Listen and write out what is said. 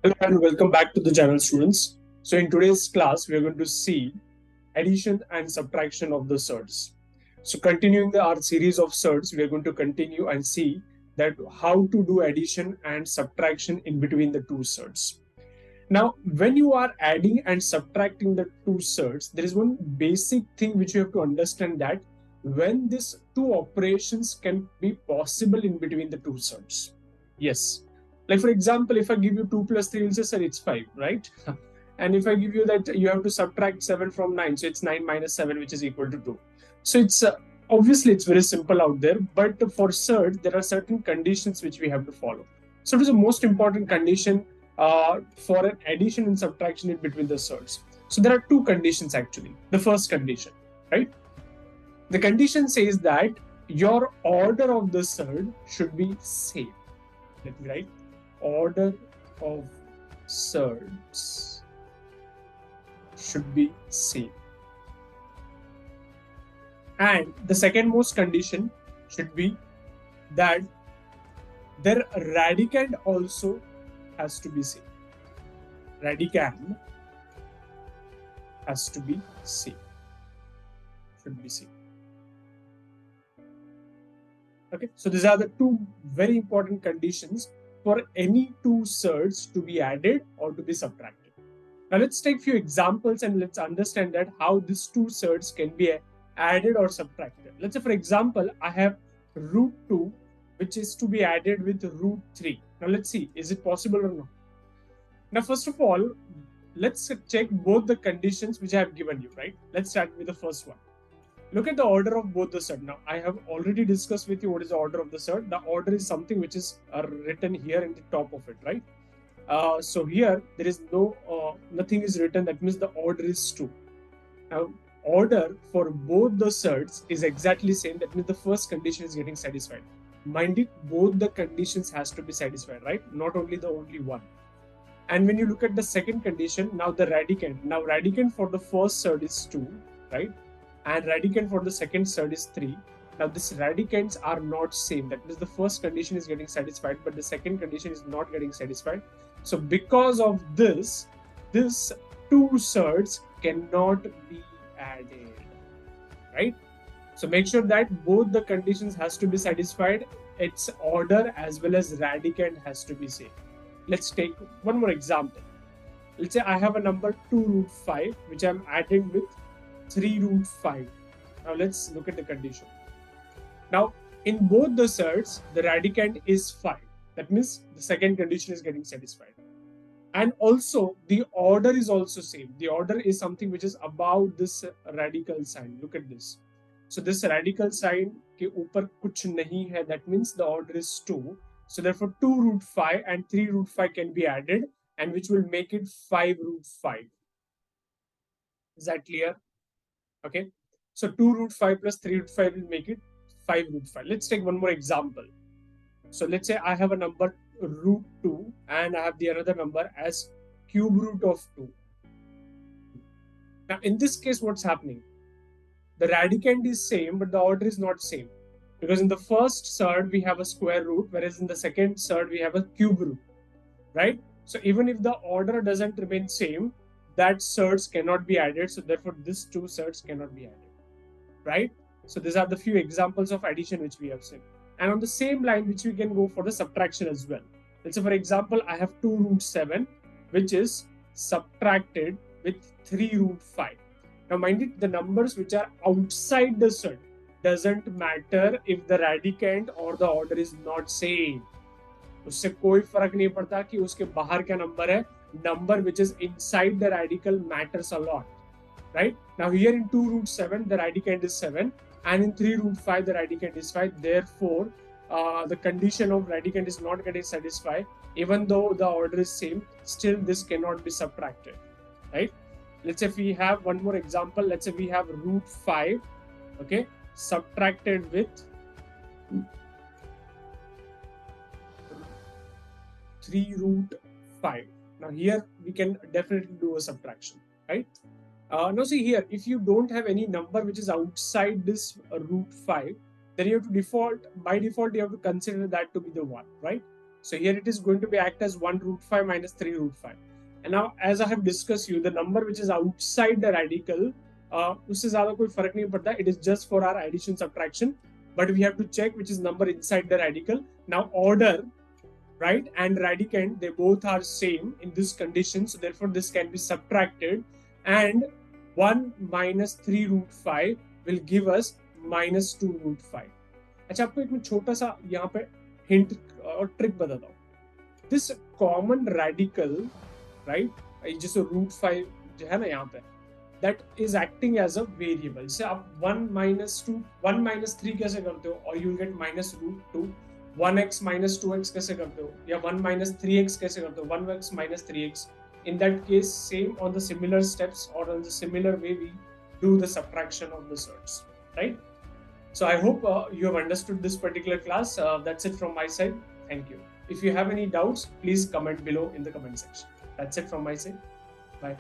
Hello and welcome back to the channel, students. So in today's class, we are going to see addition and subtraction of the surds. So continuing our series of surds, we are going to continue and see that how to do addition and subtraction in between the two surds. Now, when you are adding and subtracting the two surds, there is one basic thing which you have to understand, that when these two operations can be possible in between the two surds. Yes. Like for example, if I give you 2 plus 3, you'll say, sir, it's 5, right? And if I give you that you have to subtract 7 from 9, so it's 9 minus 7, which is equal to 2. So it's obviously it's very simple out there, but for surds, there are certain conditions which we have to follow. So it is the most important condition for an addition and subtraction in between the surds. So there are two conditions actually. The first condition, right? The condition says that your order of the surd should be same. Let me write order of surds should be same. And the second most condition should be that their radicand also has to be same. Radicand has to be same. Should be same. Okay, so these are the two very important conditions for any two surds to be added or to be subtracted. Now let's take few examples and let's understand that how these two surds can be added or subtracted. Let's say for example, I have root 2 which is to be added with root 3. Now let's see, is it possible or not? Now first of all, let's check both the conditions which I have given you, right? Let's start with the first one. Look at the order of both the surd. Now, I have already discussed with you what is the order of the surd. The order is something which is written here in the top of it, right? So here there is nothing is written. That means the order is 2. Now, order for both the surds is exactly same. That means the first condition is getting satisfied. Mind it, both the conditions has to be satisfied, right? Not only the only one. And when you look at the second condition, now the radicand. Now radicand for the first surd is 2, right? And radicand for the second surd is 3. Now these radicands are not same. That means the first condition is getting satisfied, but the second condition is not getting satisfied. So because of this two surds cannot be added, right? So make sure that both the conditions has to be satisfied. Its order as well as radicand has to be same. Let's take one more example. Let's say I have a number 2 root 5 which I'm adding with 3 root 5. Now let's look at the condition. Now in both the surds, the radicand is 5. That means the second condition is getting satisfied. And also the order is also same. The order is something which is above this radical sign. Look at this. So this radical sign के ऊपर कुछ नहीं है. That means the order is 2. So therefore 2 root 5 and 3 root 5 can be added, and which will make it 5 root 5. Is that clear? Okay, so 2 root 5 plus 3 root 5 will make it 5 root 5. Let's take one more example. So let's say I have a number root 2 and I have the another number as cube root of 2. Now in this case, what's happening? The radicand is same, but the order is not same. Because in the first surd, we have a square root, whereas in the second surd, we have a cube root, right? So even if the order doesn't remain same, that surds cannot be added. So therefore, these two surds cannot be added, right? So these are the few examples of addition which we have seen. And on the same line, which we can go for the subtraction as well. Let's say, for example, I have 2 root 7, which is subtracted with 3 root 5. Now, mind it, the numbers which are outside the surd doesn't matter if the radicand or the order is not same. उससे कोई फर्क नहीं पड़ता कि उसके बाहर क्या number है. Number which is inside the radical matters a lot, right? Now here in 2 root 7, the radicand is 7, and in 3 root 5, the radicand is 5. Therefore, the condition of radicand is not getting satisfied. Even though the order is same, still this cannot be subtracted, right? Let's say if we have one more example. Let's say we have root 5, okay, subtracted with 3 root 5. Now here we can definitely do a subtraction, right? Now see here, if you don't have any number which is outside this root 5, then you have to by default, you have to consider that to be the 1, right? So here it is going to be act as 1 root 5 minus 3 root 5. And now, as I have discussed you, the number which is outside the radical, उससे ज़्यादा कोई फर्क नहीं पड़ता. It is just for our addition subtraction. But we have to check which is number inside the radical. Now order, right, and radicand, they both are same in this condition. So therefore this can be subtracted. And 1 minus 3 root 5 will give us minus 2 root 5. अच्छा, आपको एक छोटा सा यहाँ पे hint और trick बताता हूँ. दिस कॉमन रेडिकल, राइट, जैसे रूट 5 जो है ना यहाँ पे, that is acting as a variable. जैसे आप 1 minus 2 1 minus 3 कैसे करते हो, और you will get minus root 2. 1x minus 2x कैसे करते हो, या 1 minus 3x कैसे करते हो, 1x minus 3x. In that case, same on the similar steps or on the similar way we do the subtraction of the surds, right? So I hope you have understood this particular class. That's it from my side. Thank you. If you have any doubts, please comment below in the comment section. That's it from my side. Bye.